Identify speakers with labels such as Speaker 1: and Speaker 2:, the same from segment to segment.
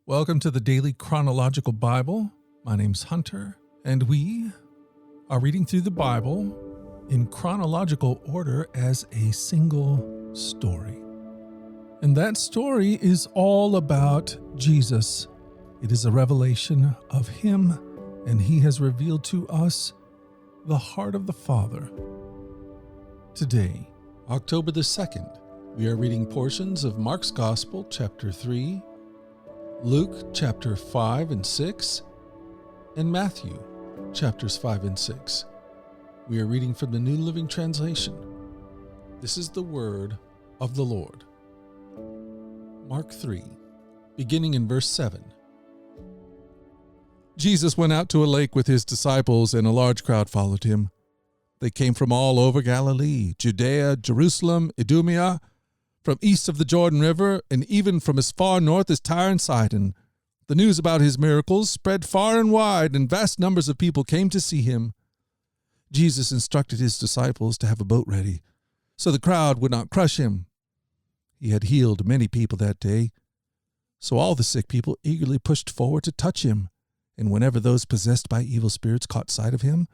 Speaker 1: Welcome to the Daily Chronological Bible. My name's Hunter, and we are reading through the Bible in chronological order as a single story. And that story is all about Jesus. It is a revelation of Him, and He has revealed to us the heart of the Father. Today, October the 2nd, we are reading portions of Mark's Gospel, chapter 3, Luke chapter 5 and 6, and Matthew chapters 5 and 6. We are reading from the New Living Translation. This is the word of the Lord. Mark 3, beginning in verse 7. Jesus went out to a lake with his disciples, and a large crowd followed him. They came from all over Galilee, Judea, Jerusalem, Idumea, from east of the Jordan River, and even from as far north as Tyre and Sidon. The news about his miracles spread far and wide, and vast numbers of people came to see him. Jesus instructed his disciples to have a boat ready, so the crowd would not crush him. He had healed many people that day, so all the sick people eagerly pushed forward to touch him, and whenever those possessed by evil spirits caught sight of him,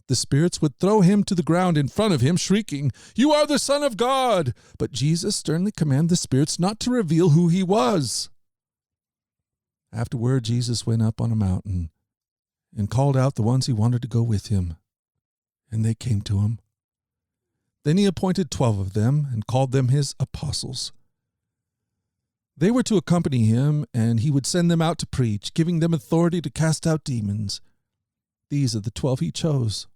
Speaker 1: the spirits would throw him to the ground in front of him, shrieking, "You are the Son of God!" But Jesus sternly commanded the spirits not to reveal who he was. Afterward, Jesus went up on a mountain and called out the ones he wanted to go with him, and they came to him. Then he appointed 12 of them and called them his apostles. They were to accompany him, and he would send them out to preach, giving them authority to cast out demons. These are the 12 he chose: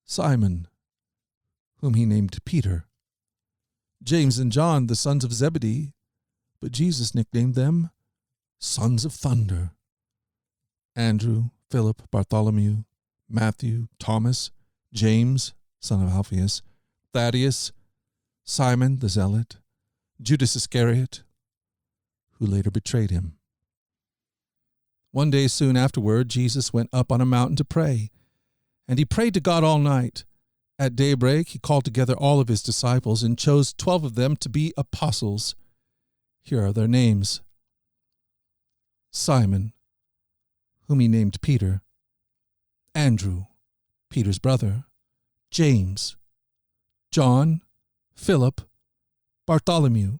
Speaker 1: Simon, whom he named Peter, James and John, the sons of Zebedee, but Jesus nicknamed them Sons of Thunder, Andrew, Philip, Bartholomew, Matthew, Thomas, James, son of Alphaeus, Thaddeus, Simon the Zealot, Judas Iscariot, who later betrayed him. One day soon afterward, Jesus went up on a mountain to pray, and he prayed to God all night. At daybreak, he called together all of his disciples and chose 12 of them to be apostles. Here are their names: Simon, whom he named Peter, Andrew, Peter's brother, James, John, Philip, Bartholomew,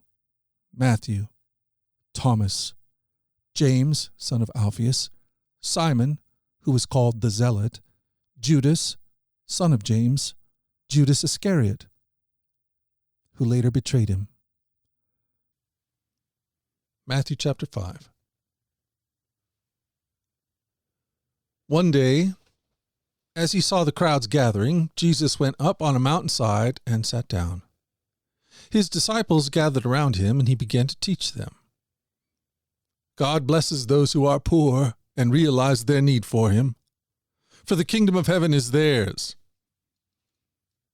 Speaker 1: Matthew, Thomas, James, son of Alphaeus, Simon, who was called the Zealot, Judas, son of James, Judas Iscariot, who later betrayed him. Matthew chapter 5. One day, as he saw the crowds gathering, Jesus went up on a mountainside and sat down. His disciples gathered around him, and he began to teach them. God blesses those who are poor and realize their need for him, for the kingdom of heaven is theirs.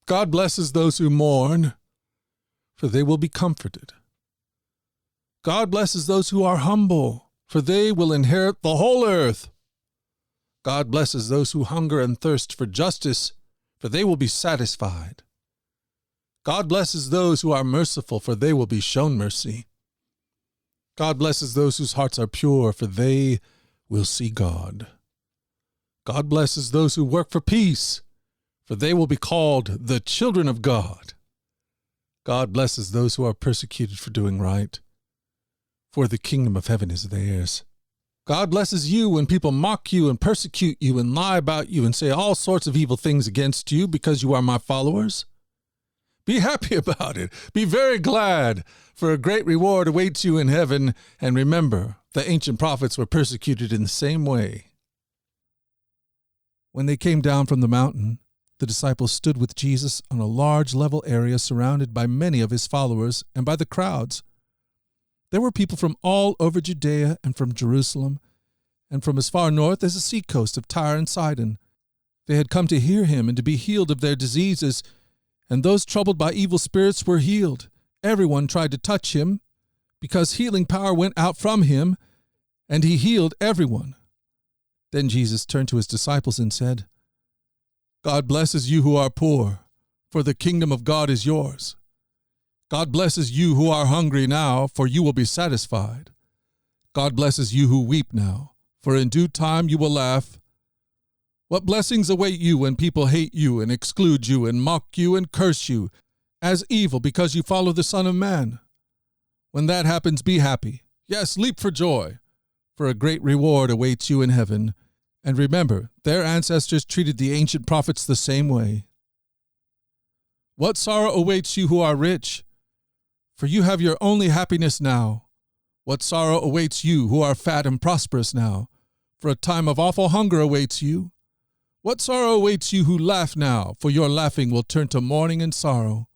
Speaker 1: God blesses those who mourn, for they will be comforted. God blesses those who are humble, for they will inherit the whole earth. God blesses those who hunger and thirst for justice, for they will be satisfied. God blesses those who are merciful, for they will be shown mercy. God blesses those whose hearts are pure, for they will see God. God blesses those who work for peace, for they will be called the children of God. God blesses those who are persecuted for doing right, for the kingdom of heaven is theirs. God blesses you when people mock you and persecute you and lie about you and say all sorts of evil things against you because you are my followers. Be happy about it. Be very glad, for a great reward awaits you in heaven. And remember, the ancient prophets were persecuted in the same way. When they came down from the mountain, the disciples stood with Jesus on a large level area surrounded by many of his followers and by the crowds. There were people from all over Judea and from Jerusalem and from as far north as the seacoast of Tyre and Sidon. They had come to hear him and to be healed of their diseases, and those troubled by evil spirits were healed. Everyone tried to touch him, because healing power went out from him, and he healed everyone. Then Jesus turned to his disciples and said, God blesses you who are poor, for the kingdom of God is yours. God blesses you who are hungry now, for you will be satisfied. God blesses you who weep now, for in due time you will laugh. What blessings await you when people hate you and exclude you and mock you and curse you as evil because you follow the Son of Man. When that happens, be happy. Yes, leap for joy, for a great reward awaits you in heaven. And remember, their ancestors treated the ancient prophets the same way. What sorrow awaits you who are rich? For you have your only happiness now. What sorrow awaits you who are fat and prosperous now? For a time of awful hunger awaits you. What sorrow awaits you who laugh now? For your laughing will turn to mourning and sorrow.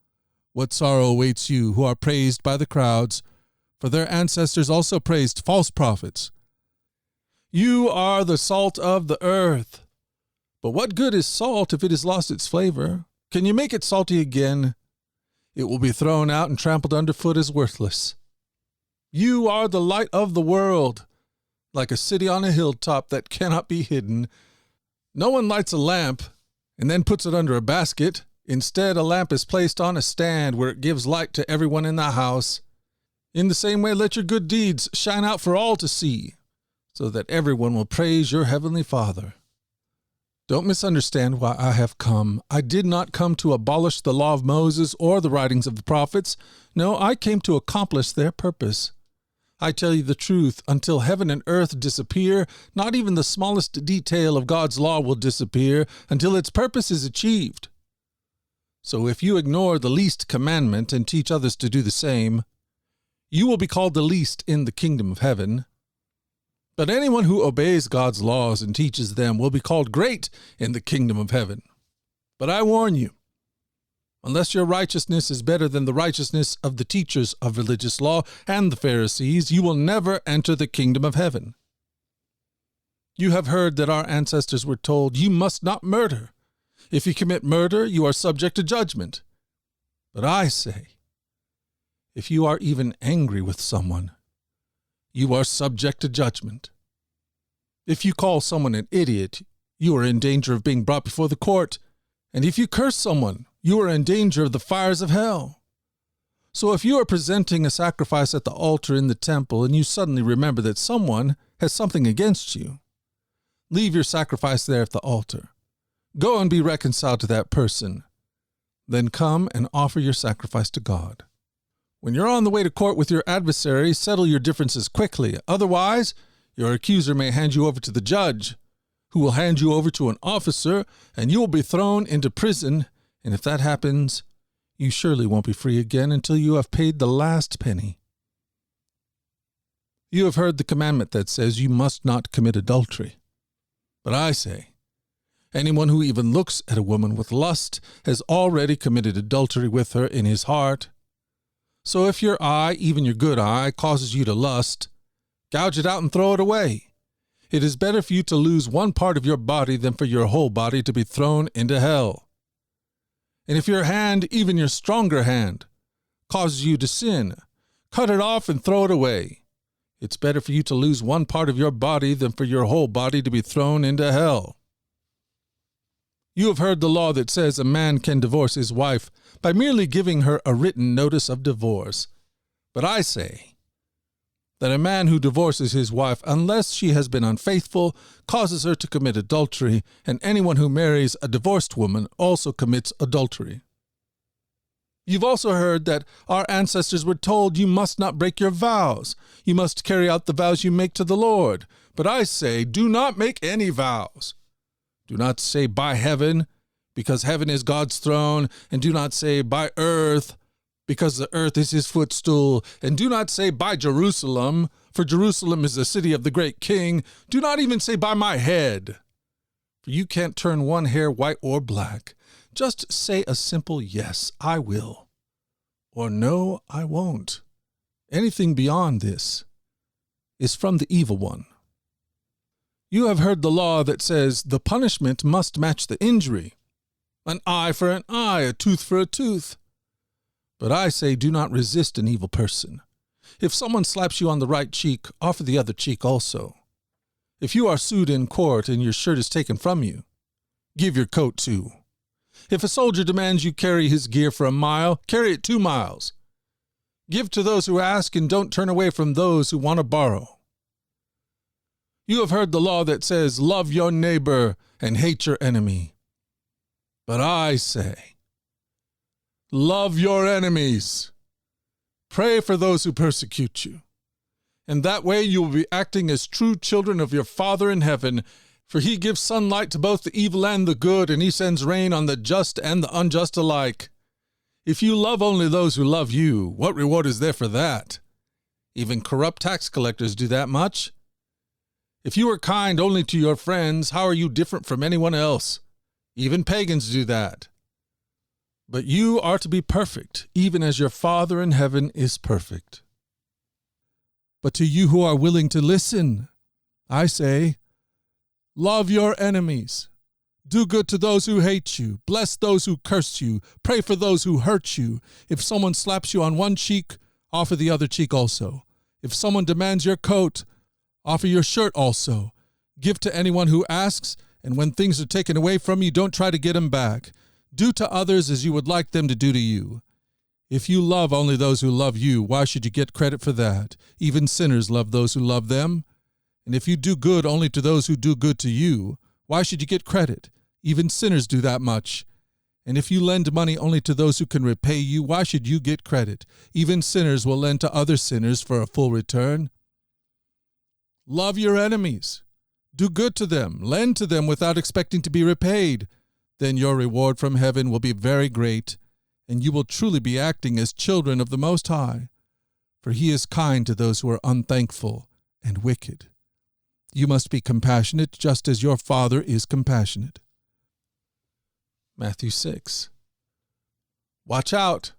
Speaker 1: What sorrow awaits you who are praised by the crowds? For their ancestors also praised false prophets. You are the salt of the earth. But what good is salt if it has lost its flavor? Can you make it salty again? It will be thrown out and trampled underfoot as worthless. You are the light of the world, like a city on a hilltop that cannot be hidden. No one lights a lamp and then puts it under a basket. Instead, a lamp is placed on a stand where it gives light to everyone in the house. In the same way, let your good deeds shine out for all to see, so that everyone will praise your heavenly Father. Don't misunderstand why I have come. I did not come to abolish the law of Moses or the writings of the prophets. No, I came to accomplish their purpose. I tell you the truth, until heaven and earth disappear, not even the smallest detail of God's law will disappear until its purpose is achieved. So if you ignore the least commandment and teach others to do the same, you will be called the least in the kingdom of heaven. But anyone who obeys God's laws and teaches them will be called great in the kingdom of heaven. But I warn you, unless your righteousness is better than the righteousness of the teachers of religious law and the Pharisees, you will never enter the kingdom of heaven. You have heard that our ancestors were told, "You must not murder. If you commit murder, you are subject to judgment." But I say, if you are even angry with someone, you are subject to judgment. If you call someone an idiot, you are in danger of being brought before the court. And if you curse someone, you are in danger of the fires of hell. So if you are presenting a sacrifice at the altar in the temple and you suddenly remember that someone has something against you, leave your sacrifice there at the altar. Go and be reconciled to that person. Then come and offer your sacrifice to God. When you're on the way to court with your adversary, settle your differences quickly. Otherwise, your accuser may hand you over to the judge, who will hand you over to an officer, and you will be thrown into prison. And if that happens, you surely won't be free again until you have paid the last penny. You have heard the commandment that says you must not commit adultery. But I say, anyone who even looks at a woman with lust has already committed adultery with her in his heart. So if your eye, even your good eye, causes you to lust, gouge it out and throw it away. It is better for you to lose one part of your body than for your whole body to be thrown into hell. And if your hand, even your stronger hand, causes you to sin, cut it off and throw it away. It's better for you to lose one part of your body than for your whole body to be thrown into hell. You have heard the law that says a man can divorce his wife by merely giving her a written notice of divorce. But I say that a man who divorces his wife, unless she has been unfaithful, causes her to commit adultery, and anyone who marries a divorced woman also commits adultery. You've also heard that our ancestors were told you must not break your vows. You must carry out the vows you make to the Lord. But I say, do not make any vows. Do not say by heaven, because heaven is God's throne, and do not say by earth, because the earth is his footstool, and do not say by Jerusalem, for Jerusalem is the city of the great king. Do not even say by my head, for you can't turn one hair white or black. Just say a simple yes, I will, or no, I won't. Anything beyond this is from the evil one. You have heard the law that says the punishment must match the injury. An eye for an eye, a tooth for a tooth. But I say, do not resist an evil person. If someone slaps you on the right cheek, offer the other cheek also. If you are sued in court and your shirt is taken from you, give your coat too. If a soldier demands you carry his gear for a mile, carry it 2 miles. Give to those who ask and don't turn away from those who want to borrow. You have heard the law that says, love your neighbor and hate your enemy. But I say, love your enemies. Pray for those who persecute you. And that way you will be acting as true children of your Father in heaven, for he gives sunlight to both the evil and the good, and he sends rain on the just and the unjust alike. If you love only those who love you, what reward is there for that? Even corrupt tax collectors do that much. If you are kind only to your friends, how are you different from anyone else? Even pagans do that. But you are to be perfect, even as your Father in heaven is perfect. But to you who are willing to listen, I say, love your enemies. Do good to those who hate you. Bless those who curse you. Pray for those who hurt you. If someone slaps you on one cheek, offer the other cheek also. If someone demands your coat, offer your shirt also. Give to anyone who asks, and when things are taken away from you, don't try to get them back. Do to others as you would like them to do to you. If you love only those who love you, why should you get credit for that? Even sinners love those who love them. And if you do good only to those who do good to you, why should you get credit? Even sinners do that much. And if you lend money only to those who can repay you, why should you get credit? Even sinners will lend to other sinners for a full return. Love your enemies. Do good to them. Lend to them without expecting to be repaid. Then your reward from heaven will be very great, and you will truly be acting as children of the Most High. For he is kind to those who are unthankful and wicked. You must be compassionate just as your Father is compassionate. Matthew 6. Watch out.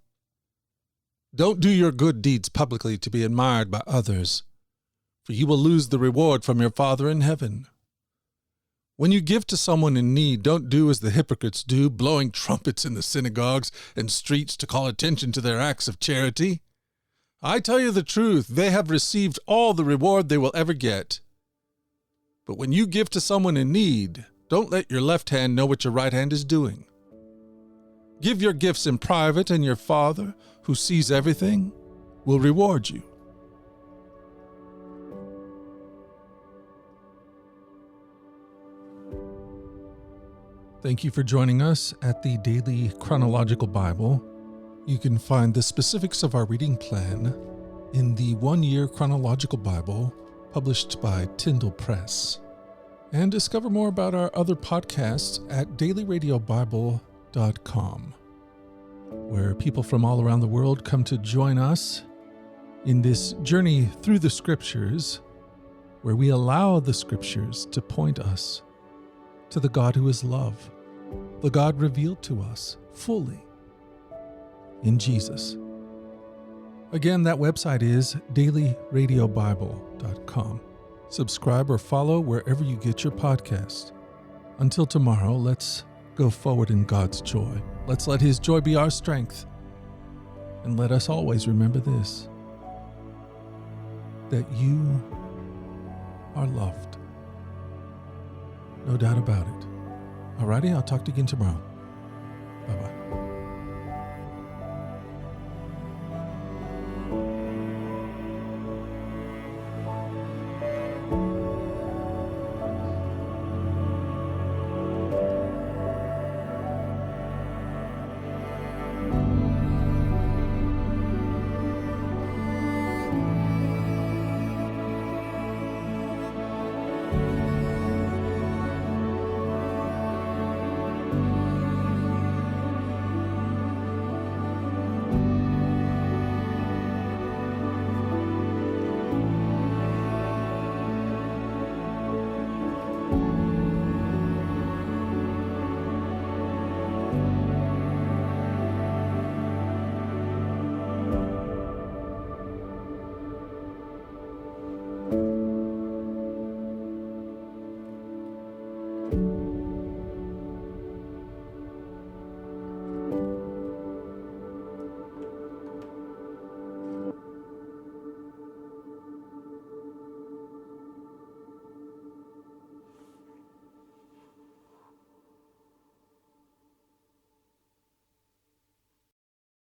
Speaker 1: Don't do your good deeds publicly to be admired by others, for you will lose the reward from your Father in heaven. When you give to someone in need, don't do as the hypocrites do, blowing trumpets in the synagogues and streets to call attention to their acts of charity. I tell you the truth, they have received all the reward they will ever get. But when you give to someone in need, don't let your left hand know what your right hand is doing. Give your gifts in private, and your Father, who sees everything, will reward you. Thank you for joining us at the Daily Chronological Bible. You can find the specifics of our reading plan in the one-year Chronological Bible published by Tyndale Press. And discover more about our other podcasts at dailyradiobible.com, where people from all around the world come to join us in this journey through the Scriptures, where we allow the Scriptures to point us to the God who is love, the God revealed to us fully in Jesus. Again, that website is dailyradiobible.com. Subscribe or follow wherever you get your podcast. Until tomorrow, let's go forward in God's joy. Let's let his joy be our strength. And let us always remember this, that you are loved. No doubt about it. Alrighty, I'll talk to you again tomorrow. Bye-bye.